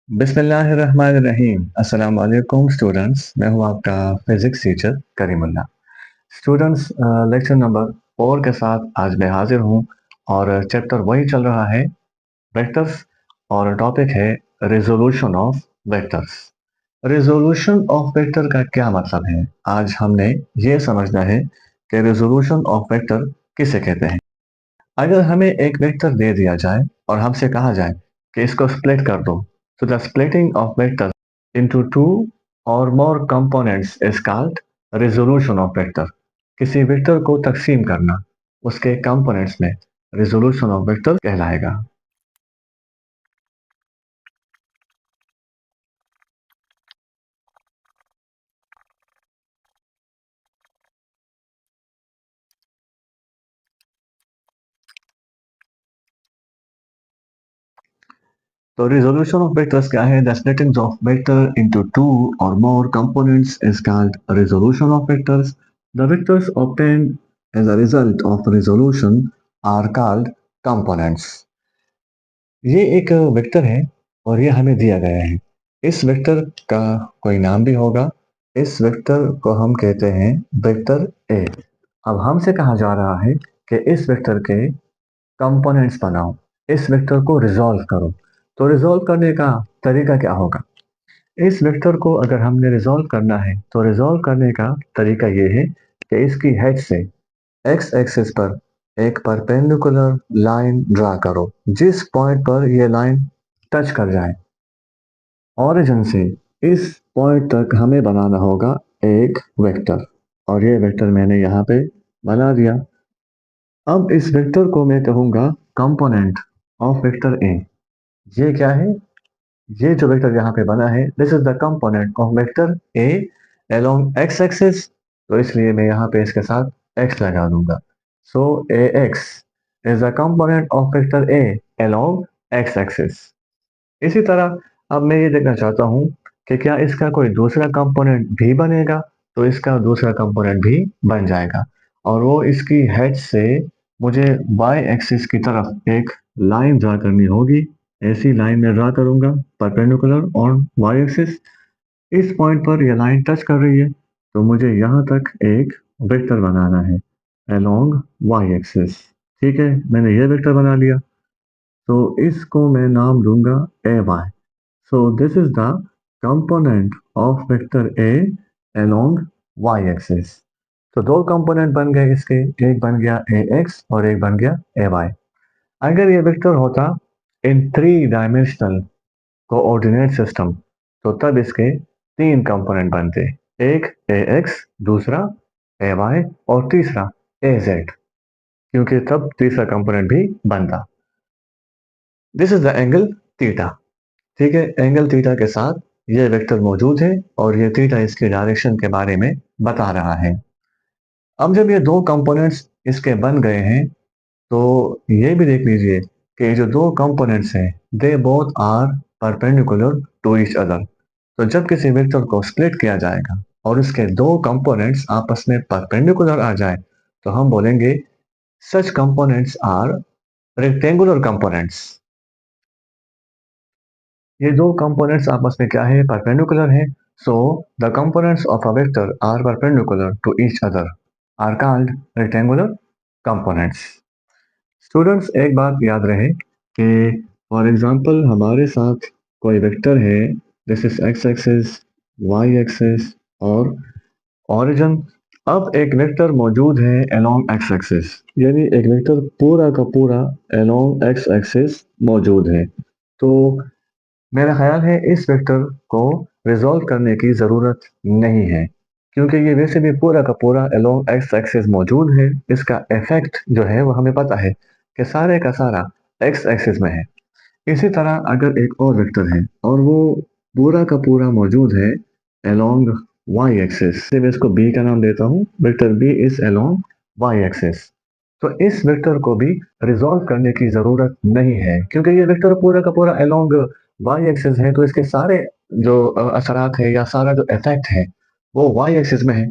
बिस्मिल्लाहिर्रहमानिर्रहीम। अस्सलाम वालेकुम स्टूडेंट्स, मैं हूं आपका physics teacher Karimullah. Students, lecture number 4 के साथ आज मैं हाजिर हूं और चैप्टर वही चल रहा है, वेक्टर्स, और टॉपिक है resolution of vectors. Resolution of vector का क्या मतलब है? आज हमने ये समझना है कि रिजोल्यूशन ऑफ वेक्टर किसे कहते हैं। अगर हमें एक वेक्टर दे दिया जाए और हमसे कहा जाए कि इसको स्प्लिट कर दो, तो the splitting of vector into two or more components is called resolution of vector. किसी वेक्टर को तकसीम करना उसके कंपोनेंट्स में रिजोल्यूशन ऑफ वेक्टर कहलाएगा। तो रिजोल्यूशन ऑफ वेक्टर्स क्या है? The splitting of vector into two or more components is called resolution of vectors. The vectors obtained as a result of resolution are called components। ये एक vector है और ये हमें दिया गया है। इस वेक्टर का कोई नाम भी होगा। इस वेक्टर को हम कहते हैं वेक्टर ए। अब हमसे कहा जा रहा है कि इस वेक्टर के कंपोनेंट्स बनाओ, इस वेक्टर को रिजॉल्व करो। तो रिजॉल्व करने का तरीका क्या होगा? इस वेक्टर को अगर हमने रिजॉल्व करना है तो रिजॉल्व करने का तरीका ये है कि इसकी हेड से एक्स एक्सिस पर एक परपेंडिकुलर लाइन ड्रा करो, जिस पॉइंट पर यह लाइन टच कर जाए। ओरिजिन से इस पॉइंट तक हमें बनाना होगा एक वेक्टर, और ये वेक्टर मैंने यहाँ पे बना दिया। अब इस वेक्टर को मैं कहूँगा कंपोनेंट ऑफ वेक्टर ए। ये क्या है? ये जो वेक्टर यहाँ पे बना है, this is the component of vector A along X axis. तो इसलिए मैं यहाँ पे इसके साथ एक्स लगा दूंगा। So A X is the component of vector A along X axis. इसी तरह अब मैं ये देखना चाहता हूँ कि क्या इसका कोई दूसरा कंपोनेंट भी बनेगा। तो इसका दूसरा कंपोनेंट भी बन जाएगा, और वो इसकी हेड से मुझे वाई एक्सिस की तरफ एक लाइन ड्रा करनी होगी। ऐसी लाइन में ड्रा करूंगा परपेंडिकुलर ऑन वाई एक्सिस। इस पॉइंट पर यह लाइन टच कर रही है, तो मुझे यहाँ तक एक वेक्टर बनाना है अलोंग वाई एक्सिस। ठीक है, मैंने ये वेक्टर बना लिया, तो इसको मैं नाम दूंगा A Y. So this is the component of vector A along Y axis. तो दो कंपोनेंट बन गए इसके, एक बन गया ए एक्स और एक बन गया ए वाई। अगर ये वेक्टर होता in three dimensional coordinate system, तो तब इसके तीन कंपोनेंट बनते, एक ए एक्स, दूसरा ए वाई और तीसरा ए जेड, क्योंकि तब तीसरा कंपोनेंट भी बनता। This is the angle theta. ठीक है, एंगल थीटा के साथ ये वेक्टर मौजूद है और ये थीटा इसके डायरेक्शन के बारे में बता रहा है। अब जब ये दो कंपोनेंट्स इसके बन गए हैं, तो ये भी देख लीजिए कि जो दो कंपोनेंट्स हैं, they both are perpendicular to each other. तो जब किसी वेक्टर को स्प्लिट किया जाएगा और इसके दो कंपोनेंट्स आपस में परपेंडिकुलर आ जाए, तो हम बोलेंगे such components are rectangular components. ये दो कंपोनेंट्स आपस में क्या है? परपेंडिकुलर है। So the components of a vector are perpendicular to each other are called rectangular components. Students, एक बात याद रहे कि फॉर एग्जांपल हमारे साथ कोई वेक्टर है, this is X axis, Y axis और ओरिजिन। अब एक वेक्टर मौजूद है अलोंग एक्स एक्सिस, यानी एक वेक्टर पूरा का पूरा अलोंग एक्स एक्सिस मौजूद है। तो मेरा ख्याल है इस वेक्टर को रिजॉल्व करने की ज़रूरत नहीं है, क्योंकि ये वैसे भी पूरा का पूरा अलोंग एक्स एक्सिस मौजूद है। इसका इफेक्ट जो है वो हमें पता है कि सारे का सारा एक्स एक्सिस में है। इसी तरह अगर एक और वेक्टर है और वो पूरा का पूरा मौजूद है अलोंग वाई एक्सिस, मैं इसको बी का नाम देता हूँ, vector B is along Y axis. तो इस वेक्टर को भी रिजॉल्व करने की जरूरत नहीं है, क्योंकि ये वेक्टर पूरा का पूरा अलोंग वाई एक्सिस है, तो इसके सारे जो असरात है या सारा जो इफेक्ट है वो वाई एक्सिस में है,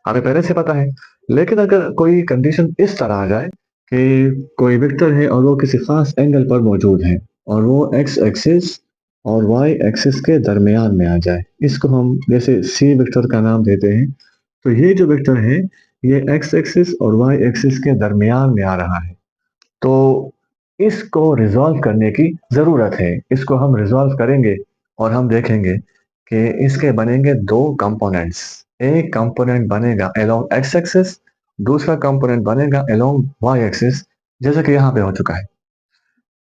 हमें पहले से पता है। लेकिन अगर कोई कंडीशन इस तरह आ जाए कि कोई वेक्टर है और वो किसी खास एंगल पर मौजूद है और वो एक्स एक्सिस और वाई एक्सिस के दरमियान में आ जाए, इसको हम जैसे सी वेक्टर का नाम देते हैं। तो ये जो वेक्टर है ये एक्स एक्सिस और वाई एक्सिस के दरमियान में आ रहा है। तो इसको रिजॉल्व करने की ज़रूरत है। इसको हम रिजॉल्व करेंगे और हम देखेंगे कि इसके बनेंगे दो कंपोनेंट्स। एक कंपोनेंट बनेगा अलोंग एक्स एक्सिस, दूसरा कंपोनेंट बनेगा अलोंग वाई एक्सिस, जैसे कि यहाँ पे हो चुका है।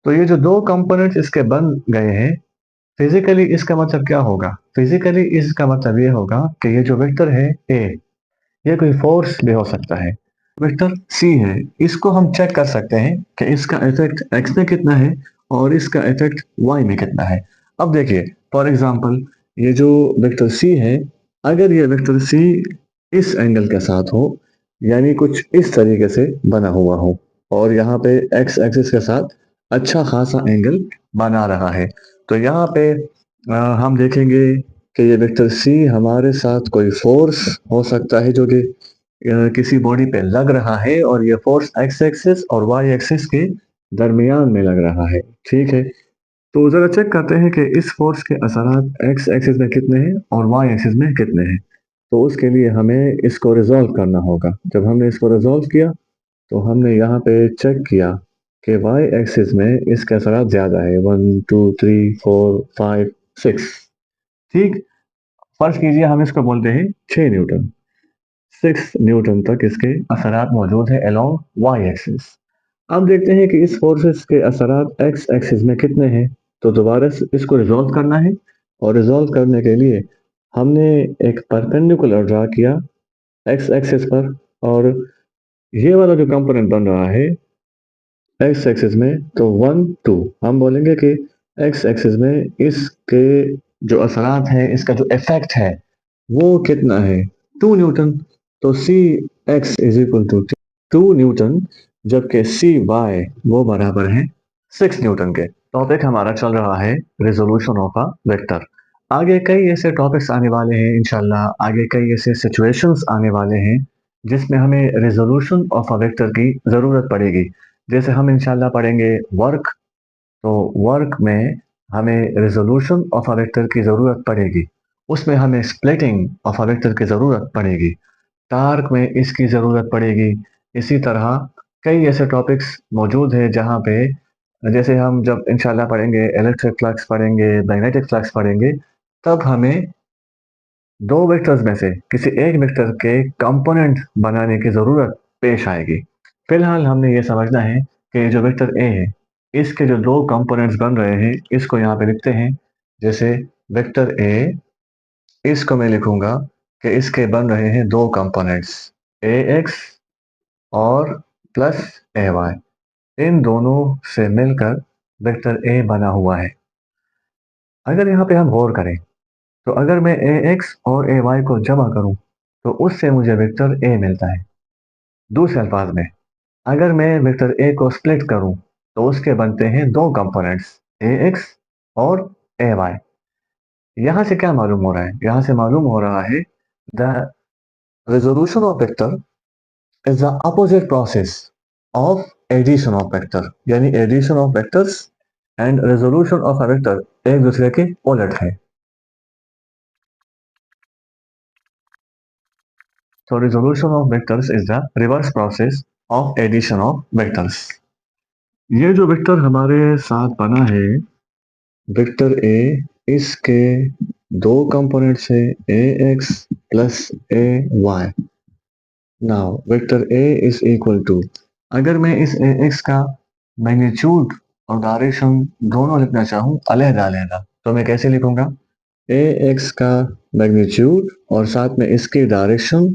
तो ये जो दो कंपोनेंट्स इसके बन गए हैं, फिजिकली इसका मतलब क्या होगा? फिजिकली इसका मतलब ये होगा कि ये जो वेक्टर है ए, ये कोई फोर्स भी हो सकता है। वेक्टर सी है, इसको हम चेक कर सकते हैं कि इसका इफेक्ट एक्स में कितना है और इसका इफेक्ट वाई में कितना है। अब देखिए, फॉर एग्जांपल ये जो वेक्टर सी है, अगर ये वेक्टर सी इस एंगल के साथ हो, यानी कुछ इस तरीके से बना हुआ हो और यहाँ पे एक्स एक्सिस के साथ अच्छा खासा एंगल बना रहा है, तो यहाँ पे हम देखेंगे कि ये वेक्टर सी हमारे साथ कोई फोर्स हो सकता है जो कि किसी बॉडी पे लग रहा है और ये फोर्स एक्स एक्सिस और वाई एक्सिस के दरमियान में लग रहा है। ठीक है, तो जरा चेक करते हैं कि इस फोर्स के असरात एक्स एक्सिस में कितने हैं और वाई एक्सिस में कितने हैं। तो उसके लिए हमें इसको रिजॉल्व करना होगा। जब हमने इसको रिजॉल्व किया तो हमने यहाँ पे चेक किया कि वाई एक्सिस में इसके असरात ज़्यादा है, 1 2 3 4 5 6। ठीक, फर्ज कीजिए हम इसको बोलते हैं 6 न्यूटन। 6 न्यूटन तक इसके असरात मौजूद है अलोंग वाई एक्सिस। अब देखते हैं कि इस फोर्सेस के असरात एक्स एक्सिस में कितने हैं। तो दोबारा से इसको रिजॉल्व करना है और रिजॉल्व करने के लिए हमने एक परपेंडिकुलर ड्रा किया एक्स एक्सिस पर, और ये वाला जो कंपोनेंट बन रहा है एक्स एक्सिस में, तो 1 2 हम बोलेंगे कि एक्स एक्सिस में इसके जो असरात हैं, इसका जो इफेक्ट है वो कितना है, 2 न्यूटन। तो C X is equal to 2 newton, जबकि सी वाई वो बराबर है 6 न्यूटन के। टॉपिक हमारा चल रहा है रिजोल्यूशन ऑफ अ वेक्टर। आगे कई ऐसे टॉपिक्स आने वाले हैं इंशाल्लाह, आगे कई ऐसे सिचुएशंस आने वाले हैं जिसमें हमें रिजोल्यूशन ऑफ अ वेक्टर की ज़रूरत पड़ेगी। जैसे हम इंशाल्लाह पढ़ेंगे वर्क, तो वर्क में हमें रिजोल्यूशन ऑफ अ वेक्टर की ज़रूरत पड़ेगी, उसमें हमें स्प्लिटिंग ऑफ अ वेक्टर की ज़रूरत पड़ेगी, टार्क में इसकी ज़रूरत पड़ेगी। इसी तरह कई ऐसे टॉपिक्स मौजूद हैं जहाँ पे, जैसे हम जब इंशाल्लाह पढ़ेंगे इलेक्ट्रिक फ्लक्स पढ़ेंगे, मैग्नेटिक फ्लक्स पढ़ेंगे, तब हमें दो वेक्टर्स में से किसी एक वेक्टर के कंपोनेंट बनाने की ज़रूरत पेश आएगी। फिलहाल हमने ये समझना है कि जो वेक्टर ए है, इसके जो दो कंपोनेंट्स बन रहे हैं, इसको यहाँ पे लिखते हैं। जैसे वेक्टर ए, इसको मैं लिखूंगा कि इसके बन रहे हैं दो कंपोनेंट्स, ए एक्स और प्लस ए वाई। इन दोनों से मिलकर वेक्टर ए बना हुआ है। अगर यहाँ पे हम गौर करें, तो अगर मैं ए एक्स और ए वाई को जमा करूं तो उससे मुझे वेक्टर ए मिलता है। दूसरे अल्फाज में, अगर मैं वेक्टर ए को स्प्लिट करूं तो उसके बनते हैं दो कंपोनेंट्स, ए एक्स और ए वाई। यहाँ से क्या मालूम हो रहा है? यहाँ से मालूम हो रहा है the resolution of vector is the opposite process of addition of vector, यानी addition of vectors and resolution of a vector एक दूसरे के उलट है। So resolution of vectors is the reverse process of addition of vectors. ये जो vector हमारे साथ बना है, वेक्टर ए, इसके दो कंपोनेंट्स है, A X plus A Y. Now vector A is equal to, अगर मैं इस ए एक्स का मैग्नीट्यूड और डायरेक्शन दोनों लिखना चाहूँ अलग अलग, तो मैं कैसे लिखूंगा? ए एक्स का मैग्नीट्यूड और साथ में इसकी डायरेक्शन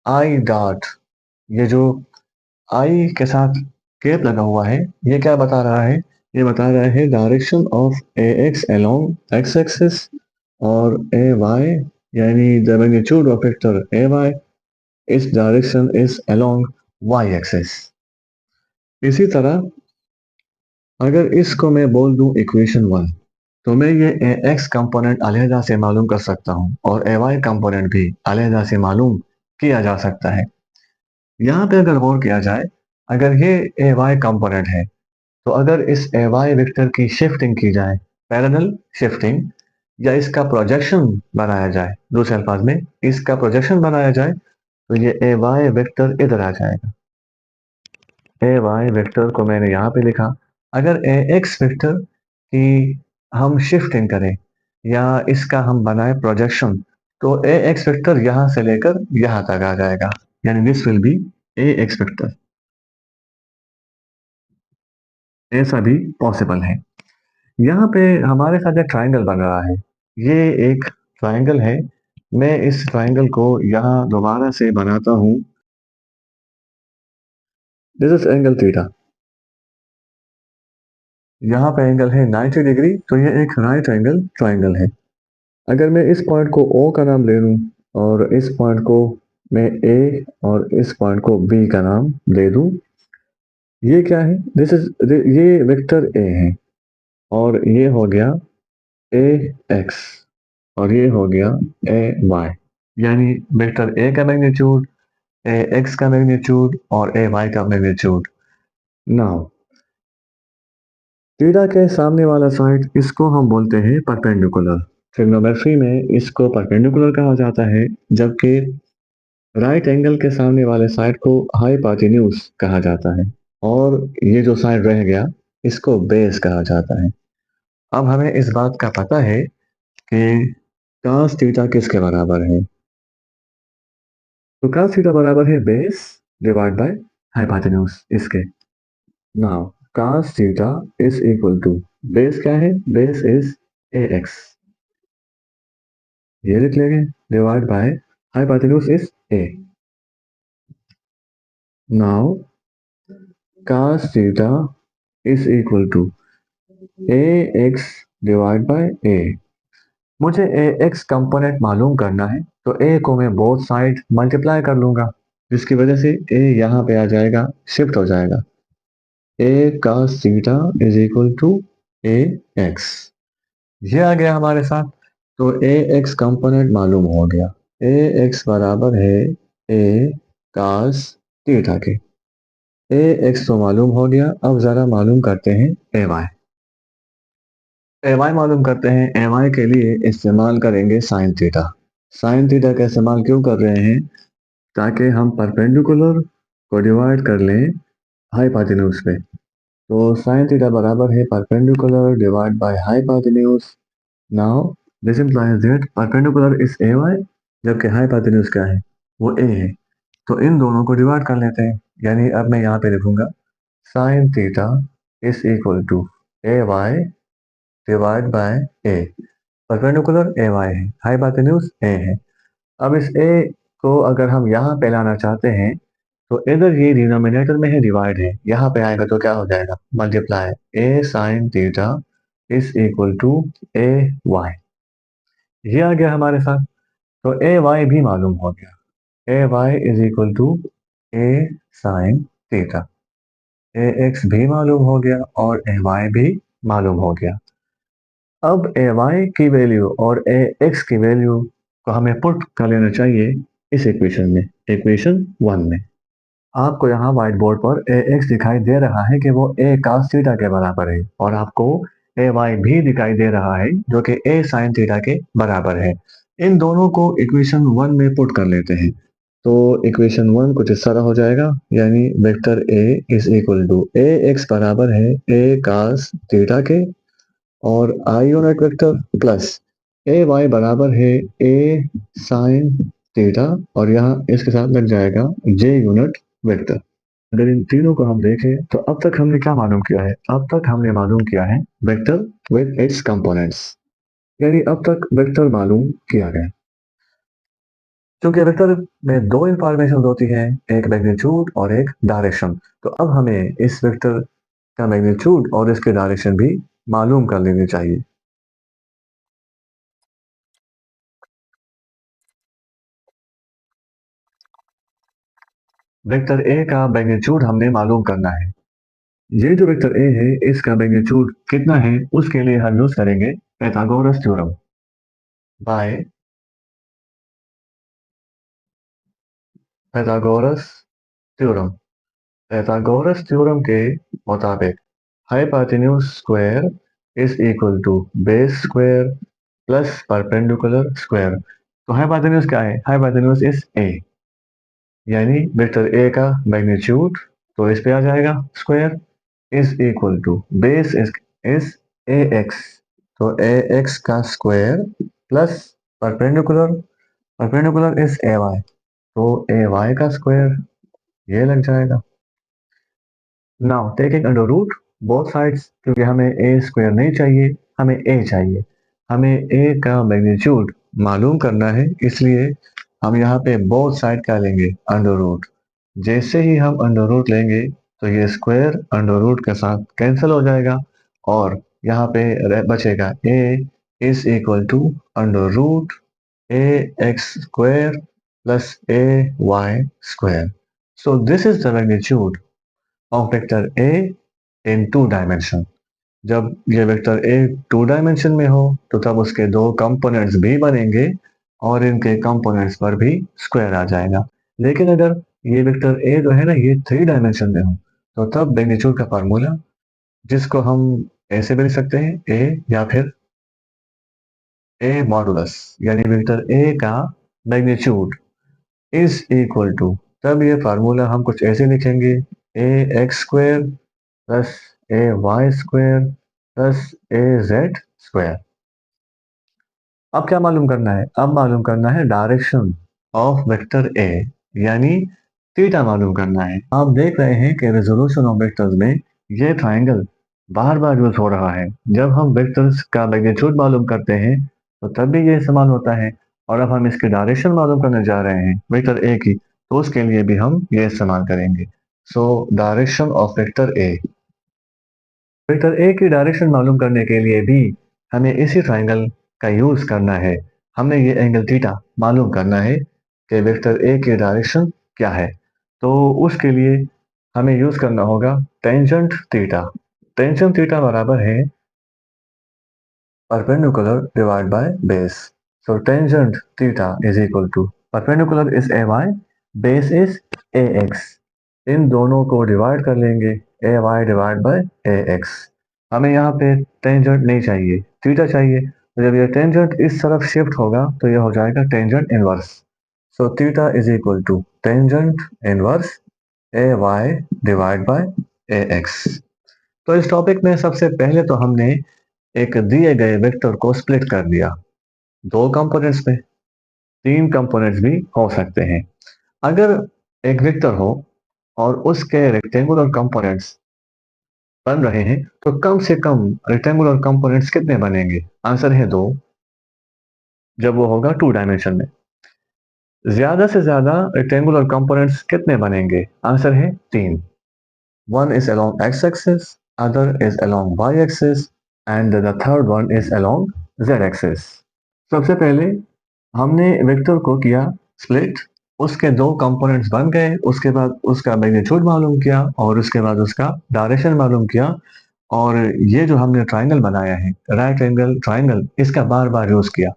आई डॉट, ये जो आई के साथ कैप लगा हुआ है, ये क्या बता रहा है? ये बता रहा है direction of A X along X axis, और ए वाई यानी the magnitude of vector A Y, इस direction is along Y axis. इसी तरह अगर इसको मैं बोल दूं इक्वेशन 1, तो मैं ये ए एक्स कंपोनेंट अलहदा से मालूम कर सकता हूँ और ए वाई कंपोनेंट भी अलहदा से मालूम किया जा सकता है। यहाँ पे अगर गौर किया जाए, अगर ये ए वाई कंपोनेंट है तो अगर इस ay वेक्टर की शिफ्टिंग की जाए, पैरेलल शिफ्टिंग, या इसका प्रोजेक्शन बनाया जाए, दूसरे अल्फाज में इसका प्रोजेक्शन बनाया जाए, तो ये ay वेक्टर इधर आ जाएगा। ay वेक्टर को मैंने यहाँ पे लिखा। अगर ax वेक्टर की हम शिफ्टिंग करें या इसका हम बनाए प्रोजेक्शन, तो ax वेक्टर यहाँ से लेकर यहाँ तक आ जाएगा, यानी this will be ax vector. ऐसा भी पॉसिबल है। यहाँ पे हमारे साथ एक ट्राइंगल बन रहा है। ये एक ट्राइंगल है। मैं इस ट्राइंगल को यहाँ दोबारा से बनाता हूँ। This is angle theta. यहाँ पे एंगल है 90 डिग्री, तो ये एक राइट एंगल ट्राइंगल है। अगर मैं इस पॉइंट को O का नाम ले लूँ और इस पॉइंट को मैं A और इस पॉइंट को B का नाम दे दूँ, ये क्या है? ये वेक्टर A है और ये हो गया AX और ये हो गया AY, यानी वेक्टर A का मैग्नीट्यूड, AX का मैग्नीट्यूड और AY का मैग्नीट्यूड। नाउ थीटा के सामने वाला साइड, इसको हम बोलते हैं परपेंडिकुलर। ट्रिग्नोमेट्री में इसको परपेंडिकुलर कहा जाता है, जबकि राइट एंगल के सामने वाले साइड को हाइपोटेन्यूज कहा जाता है। और ये जो साइड रह गया, इसको बेस कहा जाता है। अब हमें इस बात का पता है कि cos थीटा किसके बराबर है। तो cos थीटा बराबर है बेस डिवाइड बाय हाइपोटेन्यूज इसके। Now cos theta is equal to, base क्या है? बेस इज ax, ये लिख लेंगे, divide by hypotenuse is a। Now cos theta is equal to ax divide by a। मुझे ax component मालूम करना है, तो a को मैं बोथ साइड मल्टीप्लाई कर लूंगा, जिसकी वजह से a यहाँ पे आ जाएगा, शिफ्ट हो जाएगा। a cos theta is equal to ax, ये आ गया हमारे साथ। तो ax कंपोनेंट मालूम हो गया। ax बराबर है a cos थीटा के। ax तो मालूम हो गया, अब जरा मालूम करते हैं ay। ay मालूम करते हैं। ay के लिए इस्तेमाल करेंगे साइन थीटा। साइन थीटा का इस्तेमाल क्यों कर रहे हैं? ताकि हम परपेंडिकुलर को डिवाइड कर लें हाइपोटेन्यूज पे। तो साइन थीटा बराबर है perpendicular divide by hypotenuse. Now this implies that perpendicular is ay, जबकि हाइपोटेन्यूज क्या है? वो a है। तो इन दोनों को डिवाइड कर लेते हैं, यानी अब मैं यहाँ पे लिखूंगा sine theta is equal to ay divide by a। Perpendicular ay है, हाइपोटेन्यूज a है। अब इस a को अगर हम यहाँ पे लाना चाहते हैं, तो इधर ये डिनोमिनेटर में है, डिवाइड है, यहाँ पे आएगा तो क्या हो जाएगा? Multiply. a sine theta is equal to a y, ये आ गया हमारे साथ। तो ए वाई भी मालूम हो गया। A Y is equal to A sine theta. A X भी मालूम हो गया और ए वाई भी मालूम हो गया। अब ए वाई की वैल्यू और ए एक्स की वैल्यू को हमें पुट कर लेना चाहिए इस इक्वेशन में, इक्वेशन 1 में। आपको यहाँ व्हाइट बोर्ड पर ए एक्स दिखाई दे रहा है कि वो ए cos थीटा के बराबर है, और आपको ए वाई भी दिखाई दे रहा है जो कि ए साइन थीटा के बराबर है। इन दोनों को इक्वेशन 1 में पुट कर लेते हैं, तो इक्वेशन 1 कुछ इस तरह हो जाएगा, यानी vector A is equal to A X बराबर है ए cos थीटा के और I unit vector plus A Y बराबर है ए साइन थीटा, और यहाँ इसके साथ लग जाएगा जे यूनिट वेक्टर। अगर इन तीनों को हम देखें, तो अब तक हमने क्या मालूम किया है? अब तक हमने मालूम किया है वेक्टर विद इट्स कंपोनेंट्स, यानी अब तक वेक्टर मालूम किया गया। क्योंकि वेक्टर में दो इंफॉर्मेशन होती है, एक मैग्नीट्यूड और एक डायरेक्शन, तो अब हमें इस वेक्टर का मैग्नीट्यूड और इसके डायरेक्शन भी मालूम कर लेनी चाहिए। वेक्टर ए का मैग्नीट्यूड हमने मालूम करना है। ये जो वेक्टर ए है, इसका मैग्नीट्यूड कितना है, उसके लिए हम यूज करेंगे Pythagoras theorem. By Pythagoras theorem. Pythagoras theorem के मुताबिक hypotenuse square is equal to base square plus perpendicular square. तो हाइपोटेन्यूज क्या है? हाइपोटेन्यूज इज ए, यानी वेक्टर ए का मैग्नीट्यूड, तो इस पे आ जाएगा square, is equal to base is A X, तो ए एक्स का square plus perpendicular, perpendicular is A Y, तो ए वाई का स्क्वायर, ये लग जाएगा। Now taking under root both sides, क्योंकि हमें ए स्क्वायर नहीं चाहिए, हमें ए चाहिए, हमें ए का मैग्नीट्यूड मालूम करना है, इसलिए हम यहाँ पे बोथ साइड क्या लेंगे? Under root. जैसे ही हम अंडर रूट लेंगे तो ये स्क्वायर अंडर रूट के साथ कैंसिल हो जाएगा और यहाँ पे बचेगा A is equal to under root A X square plus A Y square. So this is the magnitude of vector A in two dimension. जब ये वेक्टर ए टू डायमेंशन में हो तो तब उसके दो कंपोनेंट्स भी बनेंगे और इनके कंपोनेंट्स पर भी स्क्वायर आ जाएगा। लेकिन अगर ये वेक्टर ए जो है ना, ये थ्री डायमेंशन में हो तो तब मैग्नीट्यूड का फार्मूला, जिसको हम ऐसे भी लिख सकते हैं ए या फिर ए मॉडुलस, यानी वेक्टर ए का मैग्नीट्यूड इज इक्वल टू, तब ये फार्मूला हम कुछ ऐसे लिखेंगे ए X square plus A Y square plus A Z square. अब क्या मालूम करना है? अब मालूम करना है डायरेक्शन ऑफ वेक्टर ए, यानी थीटा मालूम करना है। आप देख रहे हैं कि रेजोल्यूशन ऑफ वेक्टर्स में ये ट्राइंगल बार बार यूज हो रहा है। जब हम वेक्टर्स का मैग्नीट्यूड मालूम करते हैं तो तब भी ये इस्तेमाल होता है, और अब हम इसकी डायरेक्शन मालूम करने जा रहे हैं वेक्टर ए की, तो उसके लिए भी हम ये इस्तेमाल करेंगे। So direction of vector A, vector A की डायरेक्शन मालूम करने के लिए भी हमें इसी ट्राइंगल का यूज करना है। हमने ये एंगल थीटा मालूम करना है कि वेक्टर ए की डायरेक्शन क्या है, तो उसके लिए हमें यूज करना होगा टेंजेंट थीटा। टेंजेंट थीटा बराबर है perpendicular divided by base. So tangent theta is equal to perpendicular is ay, base is ax. इन दोनों को डिवाइड कर लेंगे ay डिवाइड बाय ax। हमें यहाँ पे टेंजेंट नहीं चाहिए, थीटा चाहिए, तो जब ये टेंजेंट इस तरफ शिफ्ट होगा तो ये हो जाएगा tangent inverse. So theta is equal to tangent inverse ay divide by ax। तो इस टॉपिक में सबसे पहले तो हमने एक दिए गए वेक्टर को स्प्लिट कर दिया दो कंपोनेंट्स में। तीन कंपोनेंट्स भी हो सकते हैं। अगर एक वेक्टर हो और उसके रेक्टेंगुलर कंपोनेंट्स बन रहे हैं तो कम से कम रेक्टेंगुलर कंपोनेंट्स कितने बनेंगे? आंसर है दो, जब वो होगा टू डायमेंशन में। ज्यादा से ज्यादा रेक्टेंगुलर कंपोनेंट्स कितने बनेंगे? आंसर है तीन। One is along x axis, other is along y axis, and the third one is along z axis। सबसे पहले हमने वेक्टर को किया स्प्लिट, उसके दो कंपोनेंट्स बन गए, उसके बाद उसका मैग्नीट्यूड मालूम किया और उसके बाद उसका डायरेक्शन मालूम किया, और ये जो हमने ट्राइंगल बनाया है राइट एंगल ट्राइंगल, इसका बार बार यूज किया।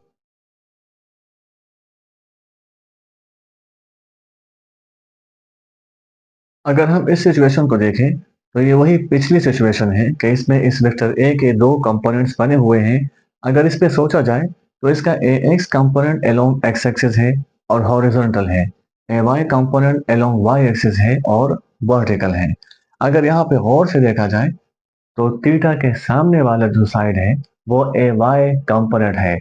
अगर हम इस सिचुएशन को देखें तो ये वही पिछली सिचुएशन है कि इसमें इस वेक्टर ए के दो कंपोनेंट्स बने हुए हैं। अगर इस पे सोचा जाए तो इसका A X component along X axis है और हॉरिजॉन्टल है, A Y component along Y axis है और वर्टिकल है। अगर यहाँ पे गौर से देखा जाए तो थीटा के सामने वाला जो साइड है वो ए वाई कंपोनेंट है,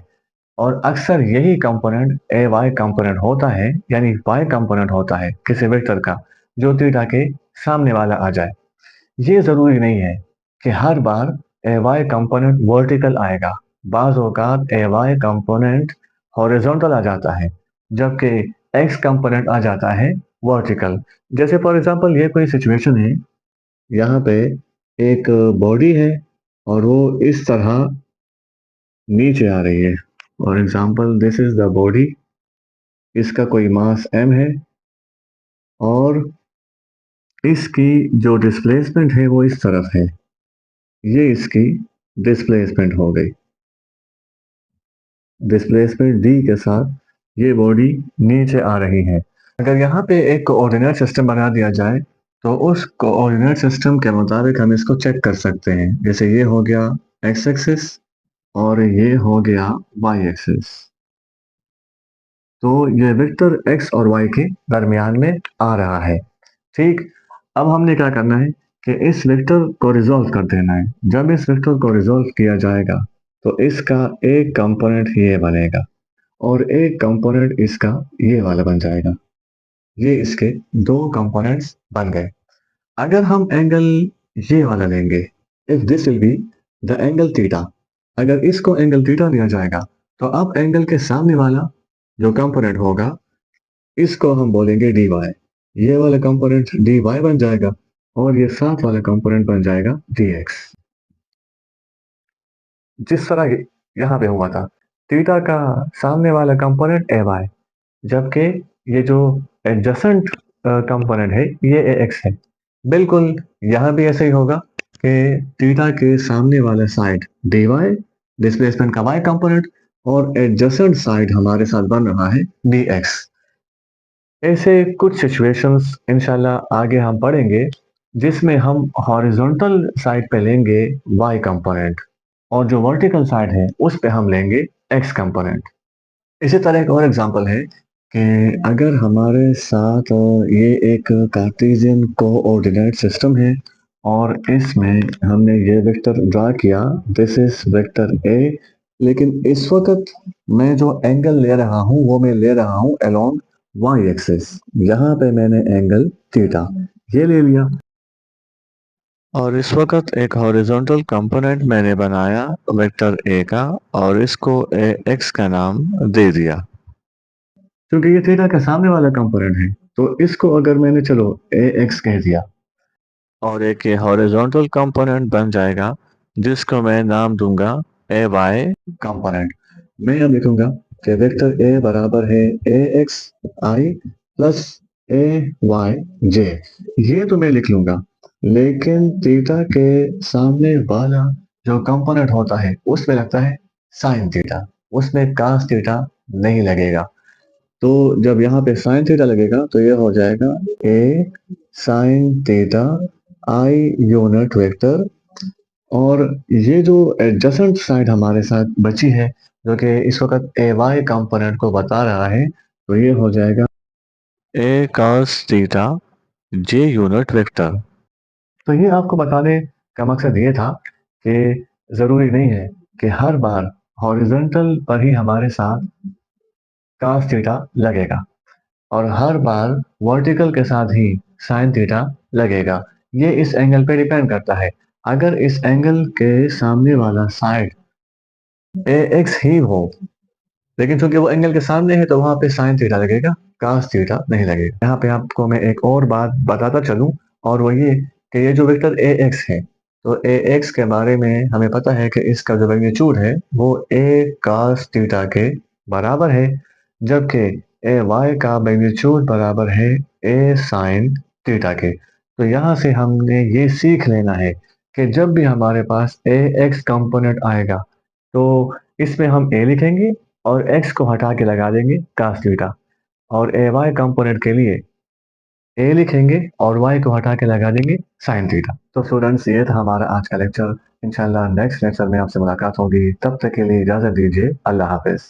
और अक्सर यही कंपोनेंट ए वाई कंपोनेंट होता है, यानी वाई कंपोनेंट होता है किसी वेक्टर का जो थीटा के सामने वाला आ जाए। ये जरूरी नहीं है कि हर बार ए वाई कंपोनेंट वर्टिकल आएगा, बाज औकात ए वाई कंपोनेंट हॉरिजॉन्टल आ जाता है जबकि एक्स कंपोनेंट आ जाता है वर्टिकल। जैसे फॉर एग्जांपल ये कोई सिचुएशन है, यहाँ पे एक बॉडी है और वो इस तरह नीचे आ रही है। For example this is the body, इसका कोई मास m है और इसकी जो डिस्प्लेसमेंट है वो इस तरफ है, ये इसकी डिस्प्लेसमेंट हो गई। डिस्प्लेसमेंट d के साथ ये बॉडी नीचे आ रही है। अगर यहाँ पे एक कोऑर्डिनेट सिस्टम बना दिया जाए तो उस कोऑर्डिनेट सिस्टम के मुताबिक हम इसको चेक कर सकते हैं। जैसे ये हो गया एक्स एक्सिस और ये हो गया वाई एक्सिस। तो ये वेक्टर एक्स और वाई के दरमियान में आ रहा है। ठीक, अब हमने क्या करना है कि इस वेक्टर को रिजॉल्व कर देना है। जब इस वेक्टर को रिजॉल्व किया जाएगा तो इसका एक कंपोनेंट ये बनेगा और एक कंपोनेंट इसका ये वाला बन जाएगा। ये इसके दो कंपोनेंट्स बन गए। अगर हम एंगल ये वाला लेंगे, if this will be the angle theta, अगर इसको एंगल थीटा लिया जाएगा तो अब एंगल के सामने वाला जो कंपोनेंट होगा इसको हम बोलेंगे डी वाई। ये वाला कंपोनेंट डी वाई बन जाएगा और ये साथ वाला कंपोनेंट बन जाएगा डी एक्स। जिस तरह यहाँ पे हुआ था, थीटा का सामने वाला कंपोनेंट ए वाई, जबकि ये जो एडजेसेंट कंपोनेंट है ये ए एक्स है। बिल्कुल यहाँ भी ऐसे ही होगा कि थीटा के सामने वाला साइड डी वाई, डिस्प्लेसमेंट का वाई कंपोनेंट, और एडजेसेंट साइड हमारे साथ बन रहा है डी एक्स। ऐसे कुछ सिचुएशंस इंशाल्लाह आगे हम पढ़ेंगे जिसमें हम हॉरिजॉन्टल साइड पे लेंगे y कंपोनेंट और जो वर्टिकल साइड है उस पे हम लेंगे x कंपोनेंट। इसी तरह एक और एग्जांपल है कि अगर हमारे साथ ये एक कार्टेशियन कोऑर्डिनेट सिस्टम है और इसमें हमने ये वेक्टर ड्रा किया, दिस इज वेक्टर a, लेकिन इस वक्त मैं जो एंगल ले रहा हूँ वो मैं ले रहा हूँ अलोंग वाई एक्सिस। यहाँ पे मैंने एंगल थीटा ये ले लिया और इस वक्त एक हॉरिजॉन्टल कंपोनेंट मैंने बनाया वेक्टर ए का और इसको ए एक्स का नाम दे दिया। क्योंकि ये थीटा का सामने वाला कंपोनेंट है तो इसको अगर मैंने चलो ए एक्स कह दिया और एक ये हॉरिजॉन्टल कंपोनेंट बन जाएगा जिसको मैं नाम दूंगा ए वाई कंपोनेंट। मैं अब लिखूंगा कि वेक्टर ए बराबर है A x I plus A Y जे। ये तो मैं लिख लूंगा, लेकिन थीटा के सामने वाला जो कंपोनेंट होता है उसमें लगता है साइन थीटा, उसमें कास थीटा नहीं लगेगा। तो जब यहाँ पे साइन थीटा लगेगा तो ये हो जाएगा A sine theta I unit vector, और ये जो एडजेसेंट साइड हमारे साथ बची है जो कि इस वक्त ए वाई कंपोनेंट को बता रहा है, तो ये हो जाएगा ए cos थीटा जे यूनिट वेक्टर। तो ये आपको बताने का मकसद ये था कि ज़रूरी नहीं है कि हर बार हॉरिजॉन्टल पर ही हमारे साथ cos थीटा लगेगा और हर बार वर्टिकल के साथ ही साइन थीटा लगेगा। ये इस एंगल पे डिपेंड करता है। अगर इस एंगल के सामने वाला साइड ए एक्स ही हो, लेकिन चूंकि वो एंगल के सामने है तो वहां पे साइन थीटा लगेगा, कास थीटा नहीं लगेगा। यहाँ पे आपको मैं एक और बात बताता चलूं, और वो ये कि ये जो वेक्टर ए एक्स है तो ए एक्स के बारे में हमें पता है कि इसका जो मैग्नीट्यूड है वो ए कास थीटा के बराबर है, जबकि ए वाई का मैग्नीट्यूड बराबर है ए साइन थीटा के। तो यहाँ से हमने ये सीख लेना है कि जब भी हमारे पास ए एक्स कंपोनेंट आएगा तो इसमें हम ए लिखेंगे और x को हटा के लगा देंगे cos थीटा, और ए वाई कंपोनेंट के लिए a लिखेंगे और y को हटा के लगा देंगे sin थीटा। तो स्टूडेंट्स ये था हमारा आज का लेक्चर। इंशाल्लाह नेक्स्ट लेक्चर में आपसे मुलाकात होगी, तब तक के लिए इजाजत दीजिए। अल्लाह हाफिज।